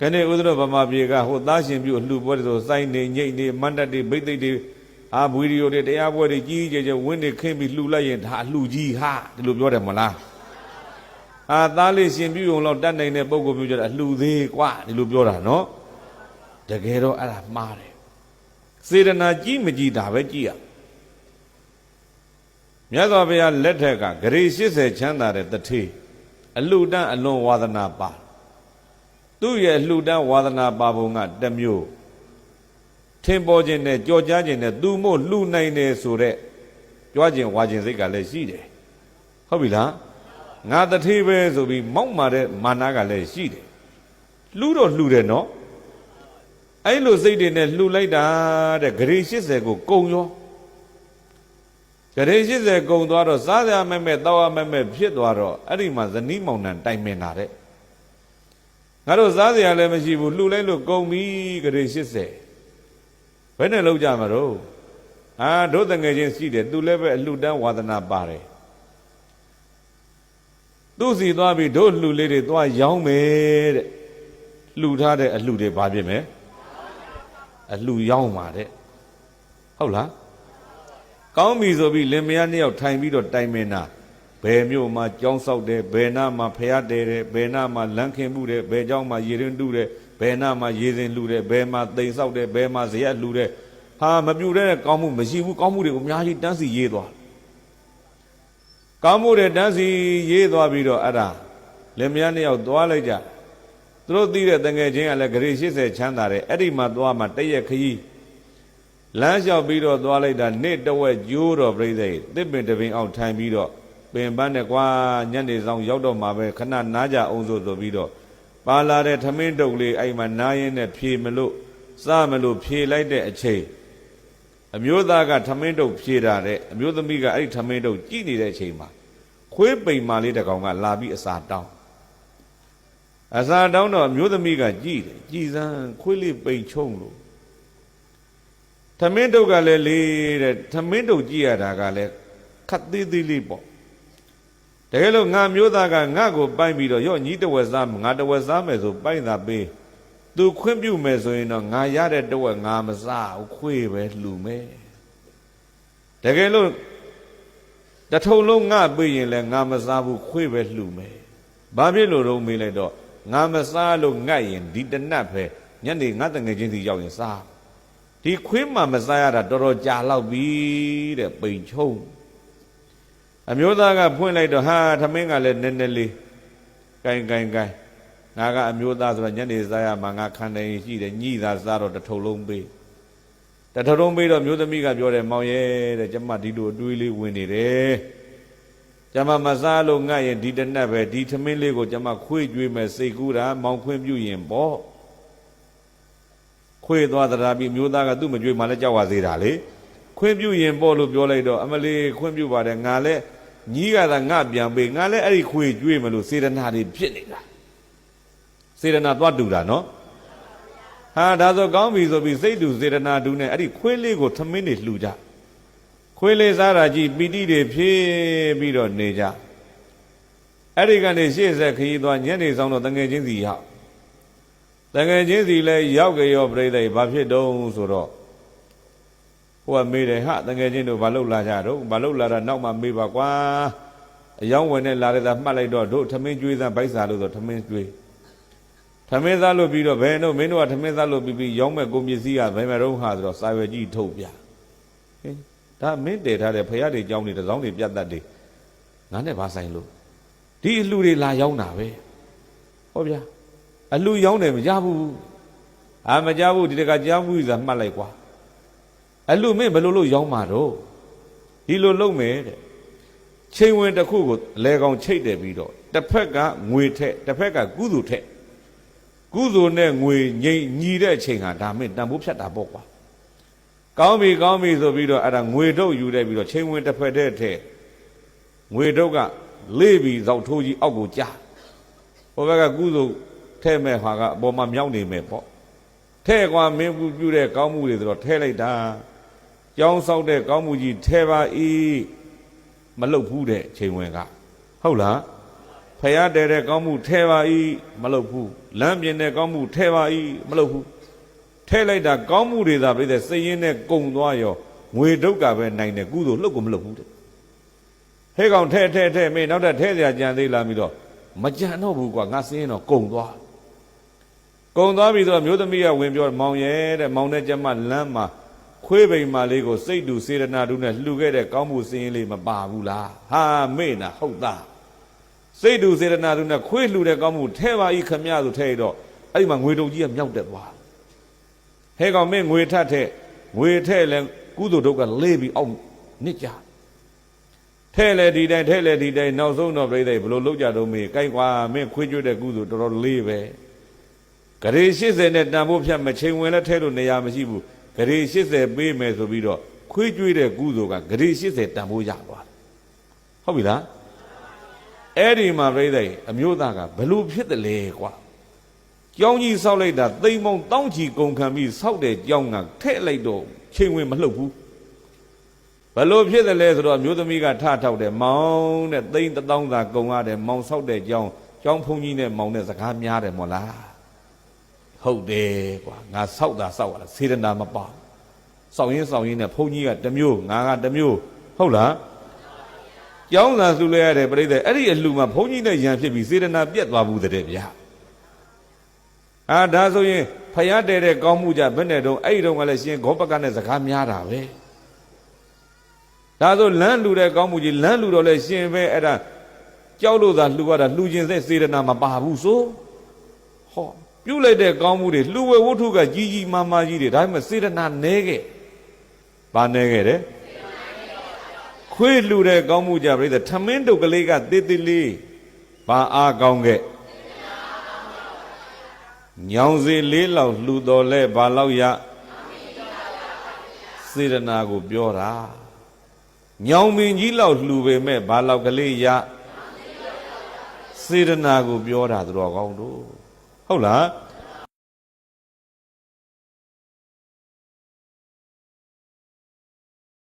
ကနေဥဒ္ဓရဗမာပြေကဟိုသားရှင်ပြုလှူပွဲဆိုစိုင်းနေညိတ်နေမန္တတွေဘိသိက်တွေအာဘွေရီယိုတွေတရားပွဲတွေကြီးကြီးကျယ်ကျယ်ဝင်းတွေခင်းပြီးလှူလိုက်ရင်ဒါအလှူကြီးဟာဒီလိုပြောတယ်မလားအာသားလေးရှင်ပြုုံတော့တတ်နိုင်တဲ့ပုံကိုပြောကြတာအလှူသေးကွာဒီလိုပြောတာနော်တကယ်တော့အဲ့ဒါမှားတယ်စေတနာကြီးမကြီးဒါပဲကြည့်ရမြတ်စွာဘုရားလက်ထက်ကဂရေ80ချမ်းသာတဲ့တထေးအလှူဒန်းအလွန်ဝါဒနာပါသူ့ရဲ့လှူဒန်းဝါဒနာပါပုံကတစ်မျိုးထင်ပေါ်ခြင်းနဲ့ကြော်ကြားခြင်းနဲ့သူမို့လှူနိုင်တယ်ဆိုတဲ့ကြွားခြင်းဝါခြင်းစိတ်ကလည်းရှိတယ်ဟုတ်ပြီလားငါတထေးပဲဆိုပြီးမောက်မာတဲ့မာနကလည်းရှိတယ်လှူတော့လှူတယ်နော်အဲ့လိုစိတ်တွေနဲ့လှူလိုက်တာတဲ့ဂရေ80ကိုကုံရောဂရေ80ကုံသွားတော့စားရမဲ့မဲ့တောက်ရမဲ့မဲ့ဖြစ်သွားတော့အဲ့ဒီမှာဇနီးမောင်နှံတိုင်ပင်တာတဲ့ငါတို့စားစရာလည်းမရှိဘူးလှူလိုက်လို့ကုံပြီဂရေ80ဘယ်နဲ့လောက်ကြမှာတော့အာတို့တငယ်ချင်းရှိတယ်သူလည်းပဲအလှူဒန်းဝါဒနာပါတယ်သူ့စီသွားပြီးတို့လှူလေးတွေသွားရောင်းမယ်တဲ့လှူထားတဲ့အလှူတွေဘာဖြစ်မယ်အလှူရောင်းပါတဲ့ဟုတ်လားကောင်းပြီဆိုပြီးလင်မယားနှစ်ယောက်ထိုင်ပြီးတော့တိုင်မင်တာဘယ်မြို့မှာကြောင်းဆောက်တယ်ဘယ်နာမှာဖျားတယ်ဘယ်နာမှာလမ်းခင်မှုတယ်ဘယ်เจ้าမှာရေရင်တူးတယ်ဘယ်နာမှာရေစင်လှူတယ်ဘယ်မှာတိမ်ဆောက်တယ်ဘယ်မှာဇရက်လှူတယ်ဟာမပြူတဲ့ကောင်းမှုမရှိဘူးကောင်းမှုတွေကိုအများကြီးတန်းစီရေးသွားကောင်းမှုတွေတန်းစီရေးသွားပြီးတော့အဲ့ဒါလင်မယားနှစ်ယောက်သွားလိုက်ကြသူတို့သိတဲ့တငယ်ချင်းကလည်းဂရေ80ချမ်းသာတယ်အဲ့ဒီမှာသွားမှတရက်ခရီးလမ်းလျှောက်ပြီးတော့သွားလိုက်တာနေ့တဝက်ကျိုးတော့ပြိဿတစ်ပင်တပင်အောင်ထိုင်ပြီးတော့ပင်ပန်းနဲ့ကွာညနေဆောင်ရောက်တော့မှပဲခဏနားကြအောင်ဆိုပြီးတော့ပါလာတဲ့ထမင်းတုပ်လေးအဲ့မှာနားရင်းနဲ့ဖြေမလို့စားမလို့ဖြေလိုက်တဲ့အချိန်အမျိုးသားကထမင်းတုပ်ဖြေတာတဲ့အမျိုးသမီးကအဲ့ဒီထမင်းတုပ်ကြည့်နေတဲ့အချိန်မှာခွေးပိန်မာလေးတစ်ကောင်ကလာပြီးအစာတောင်းတော့အမျိုးသမီးကကြည်တယ်ကြည်စမ်းခွေးလေးပိန်ချုံလို့ထမင်းတုပ်ကလည်းလေတဲ့ထမင်းတုပ်ကြည့်ရတာကလည်းခတ်သေးသေးလေးပေါ့တကယ်လို့ငါမျိုးသားကငါ့ကိုပိုင်းပြီးတော့ရော့ညီတဝက်စားငါတဝက်စားမယ်ဆိုပိုင်းသာပေးသူခွင့်ပြုမယ်ဆိုရင်တော့ငါရတဲ့တဝက်ငါမစားဘူးခွေးပဲလှူမယ်တကယ်လို့တထုံလုံးငါပေးရင်လည်းငါမစားဘူးခွေးပဲလှူမယ်ဘာဖြစ်လို့တော့မေးလိုက်တော့ငါမစားလို့ငတ်ရင်ဒီတနတ်ပဲညနေငါတငယ်ချင်းစီရောက်ရင်စားဒီခွေးမှမစားရတာတော်တော်ကြာလောက်ပြီတဲ့ပိန်ချုံအမျိုးသားကဖွင့်လိုက်တော့ဟာထမင်းကလည်းနည်းနည်းလေးကိုင်ငါကအမျိုးသားဆိုတော့ညနေစားရမှာငါခံတယ်ရှိတယ်ညိသာစားတော့တထုံလုံးပေးတော့မျိုးသမီးကပြောတယ်မောင်ရဲ့တဲ့ကျမဒီလိုအတွေးလေးဝင်နေတယ်ကျမမစားလို့ငတ်ရင်ဒီတနက်ပဲဒီထမင်းလေးကိုကျမခွေးကျွေးမယ်စိတ်ကူးတာမောင်ခွင့်ပြုရင်ပေါ့ခွေးသွားသရာပြီးမျိုးသားကသူ့မကျွေးမှလည်းကြောက်ရသေးတာလေခွင့်ပြုရင်ပေါ့လို့ပြောလိုက်တော့အမလေးခွင့်ပြုပါတယ်ငါလည်းညီးကသာငါပြန်ပေးငါလည်းအဲ့ဒီခွေးကျွေးမလို့စေတနာတွေဖြစ်နေတာစေတနာသွားတူတာနော်ဟာဒါဆိုကောင်းပြီဆိုပြီးစိတ်တူစေတနာတူနဲ့အဲ့ဒီခွေးလေးကိုထမင်းတွေလှူကြခွေးလေးစားတာကြည့်ပီတိတွေဖြည့်ပြီးတော့နေကြအဲ့ဒီကနေရှေ့ဆက်ခရီးသွားညနေဆောင်တော့တငယ်ချင်းစီရောက်တငယ်ချင်းစီလည်းရောက်ကြရောပြိဿဘာဖြစ်တုံးဆိုတော့ဟိုကမေးတယ်ဟာတငယ်ချင်းတို့ဘာလုပ်လာကြတော့ဘာလုပ်လာတာနောက်မှမေးပါကွာအယောင်းဝင်နဲ့လာတဲ့သာမှတ်လိုက်တော့တို့ထမင်းကျွေးသားဗိုက်စာလို့ဆိုထမင်းကျွေးထမင်းသားလို့ပြီးတော့ဘယ်တော့မင်းတို့ကထမင်းသားလို့ပြီးရောင်းမဲ့ကုန်ပစ္စည်းကဘယ်မှာတော့ဟာဆိုတော့စာရွက်ကြီးထုတ်ပြဟင်ဒါမင်းတည်ထားတဲ့ဖရာတွေကြောင်းတွေတစောင်းတွေပြတ်တတ်တယ်ငါနဲ့ဘာဆိုင်လို့ဒီအလှူတွေလာရောက်တာပဲဟောဗျာအလှူရောက်တယ်မကြဘူးမကြဘူးဒီတကကြားဘူးဆိုတာမှတ်လိုက်ကွာအလှူမင်းဘယ်လိုလုပ်ရောက်မှာတော့ဒီလိုလုပ်မယ်တဲ့ချိန်ဝင်တစ်ခုကိုလဲကောင်ချိတ်တယ်ပြီးတော့တစ်ဖက်ကငွေထက်တစ်ဖက်ကကုသိုလ်ထက်ကုသိုလ်နဲ့ငွေညီတဲ့အချိန်ဟာဒါမင်းတန်ဖိုးဖြတ်တာပေါ့ကွာကောင်းပြီဆိုပြီးတော့အဲ့ဒါငွေထုတ်ယူတဲ့ပြီးတော့ချိန်ဝင်တစ်ဖက်တည်းငွေထုတ်ကလေးပြီးဇောက်ထိုးကြီးအောက်ကိုကြားဟိုဘက်ကကုသိုလ်ထဲ့မဲ့ဟာကအပေါ်မှာမြောက်နေမယ်ပေါ့ထဲ့ကွာမင်းပြုတဲ့ကောင်းမှုတွေဆိုတော့ထဲ့လိုက်တာကြောင်းဆောက်တဲ့ကောင်းမှုကြီးထဲပါဤမလုတ်ဘူးတဲ့ချိန်ဝင်ကဟုတ်လားဖ ဖယားတဲတဲ့ကောင်းမှုထဲပါ၏မလုပ်ဘူးလမ်းပြင်တဲ့ကောင်းမှုထဲပါ၏မလုပ်ဘူးထဲလိုက်တာကောင်းမှုတွေသာပြည့်တဲ့စိတ်ရင်းနဲ့ကုံသွားရောငွေဒုက္ခပဲနိုင်တယ်ကုသိုလ်လှုပ်ကိုမလုပ်ဘူးတဲ့ဟဲ့ကောင်ထဲမင်းနောက်ထပ်ထဲစရာကြံသေးလားပြီးတော့မကြံတော့ဘူးကွာငါစင်းတော့ကုံသွားပြီးတော့မျိုးသမီးကဝင်ပြောမောင်ရဲ့တဲ့မောင်တဲ့ကျမလမ်းမှာခွေးပိန်မာလေးကိုစိတ်တူစေရနာတူနဲ့လှူခဲ့တဲ့ကောင်းမှုစင်းလေးမပါဘူးလားဟာမေ့နာဟုတ်သားစိတ်တူစေရနာတူနဲ့ခွေးလှူတဲ့ကောင်းမှုထဲပါဤခမရဆိုထဲတော့အဲ့ဒီမှာငွေတုံကြီးကမြောက်တက်သွားဟဲ့ကောင်မင်းငွေထက်ထဲငွေထဲလဲကုသိုလ်ဒုက္ခလေးပြီးအောင်နစ်ကြထဲလေဒီတိုင်းနောက်ဆုံးတော့ပြိဿဘလို့လောက်ကြတော့မေးကြိုက်ကွာမင်းခွေးကျွတ်တဲ့ကုသိုလ်တော်တော်လေးပဲဂရေ80နဲ့တန်ဖို့ဖြတ်မချိန်ဝင်လဲထဲလို့နေရာမရှိဘူးဂရေ80ပေးမယ်ဆိုပြီးတော့ခွေးကျွေးတဲ့ကုသိုလ်ကဂရေ80တန်ဖို့ရသွားတယ်ဟုတ်ပြီလားအဲ့ဒီမှာပြိဿအမျိုးသားကဘလို့ဖြစ်တယ်လဲကွာကျောင်းကြီးဆောက်လိုက်တာသိမ်ပေါင်းတောင်းချီကုန်ခံပြီးဆောက်တဲ့ကျောင်းကထဲ့လိုက်တော့ချိန်ဝင်မလှုပ်ဘူးဘလို့ဖြစ်တယ်လဲဆိုတော့မျိုးသမီးကထထောက်တယ်မောင်တဲ့သိန်း1000သာကုန်ရတယ်မောင်ဆောက်တဲ့ကျောင်းဖုန်းကြီးနဲ့မောင်နဲ့စကားများတယ်မို့လားဟုတ်တယ်ကွာငါဆောက်တာဆောက်ရတာစေတနာမပါဆောက်ရင်းနဲ့ဘုန်းကြီးကတစ်မျိုးငါကတစ်မျိုးဟုတ်လားကျောင်းသာလှူလဲရတယ်ပြိဿအဲ့ဒီအလှူမှာဘုန်းကြီးနဲ့ရံဖြစ်ပြီးစေတနာပြတ်သွားဘူးတဲ့ဗျာဒါဆိုရင်ဖယားတဲတဲ့ကောင်းမှုကြဘယ်နဲ့တော့အဲ့ဒီတော့ကလည်းရှင်ဂောပကနဲ့စကားများတာပဲဒါဆိုလမ်းလူတဲ့ကောင်းမှုကြီးလမ်းလူတော့လဲရှင်ပဲအဲ့ဒါကြောက်လို့သာလှူရတာလှူခြင်းစေတနာမပါဘူးဆိုဟောပြုတ်လိုက်တဲ့ကောင်းမှုတွေလှူဝဲဝတ္ထုကကြီးမားကြီးတွေဒါပေမဲ့စေတနာနဲခဲ့ဘာနဲခဲ့တယ်ခွေးလှူတဲ့ကောင်းမှုကြပြိဿထမင်းတုတ်ကလေးကတေးသေးလေးဘာအားကောင်းခဲ့ညောင်စေလေးလောက်လှူတော်လဲဘာလောက်ရစေတနာကိုပြောတာညောင်မင်းကြီးလောက်လှူပေမဲ့ဘာလောက်ကလေးရစေတနာကိုပြောတာသူတော်ကောင်းတို့ဟုတ်လား